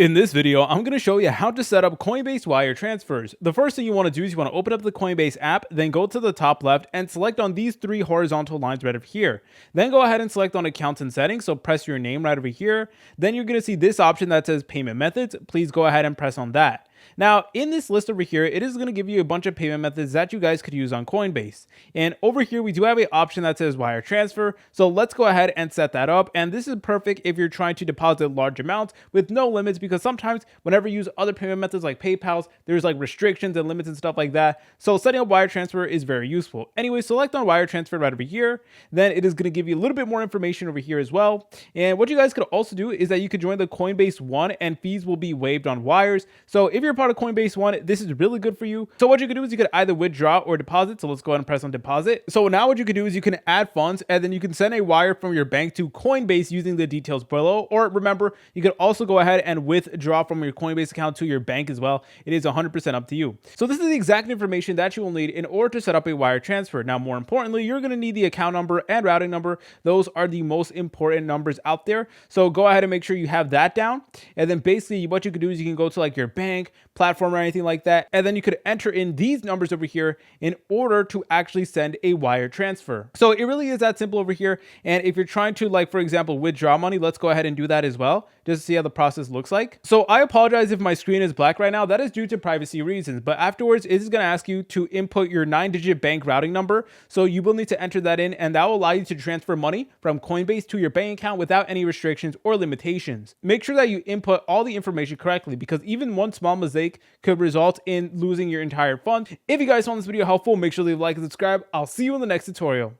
In this video, I'm going to show you how to set up Coinbase wire transfers. The first thing you want to do is you want to open up the Coinbase app, then go to the top left and select on these three horizontal lines right over here. Then go ahead and select on accounts and settings, so press your name right over here. Then you're going to see this option that says payment methods. Please go ahead and press on that. Now, in this list over here, it is going to give you a bunch of payment methods that you guys could use on Coinbase. And over here, we do have an option that says wire transfer. So let's go ahead and set that up. And this is perfect if you're trying to deposit large amounts with no limits, because sometimes whenever you use other payment methods like PayPal's, there's like restrictions and limits and stuff like that. So setting up wire transfer is very useful. Anyway, select on wire transfer right over here. Then it is going to give you a little bit more information over here as well. And what you guys could also do is that you could join the Coinbase One and fees will be waived on wires. So if you're part of Coinbase One, this is really good for you. So what you can do is you could either withdraw or deposit. So let's go ahead and press on deposit. So now what you can do is you can add funds and then you can send a wire from your bank to Coinbase using the details below. Or remember, you could also go ahead and withdraw from your Coinbase account to your bank as well. It is 100% up to you. So this is the exact information that you will need in order to set up a wire transfer. Now, more importantly, you're going to need the account number and routing number. Those are the most important numbers out there. So go ahead and make sure you have that down. And then basically what you can do is you can go to like your bank, platform or anything like that, and then you could enter in these numbers over here in order to actually send a wire transfer. So it really is that simple over here. And if you're trying to, like, for example, withdraw money, let's go ahead and do that as well, just to see how the process looks like. So I apologize if my screen is black right now. That is due to privacy reasons, but afterwards it is going to ask you to input your 9-digit bank routing number. So you will need to enter that in, and that will allow you to transfer money from Coinbase to your bank account without any restrictions or limitations. Make sure that you input all the information correctly, because even one small mistake could result in losing your entire fund. If you guys found this video helpful, make sure to leave a like and subscribe. I'll see you in the next tutorial.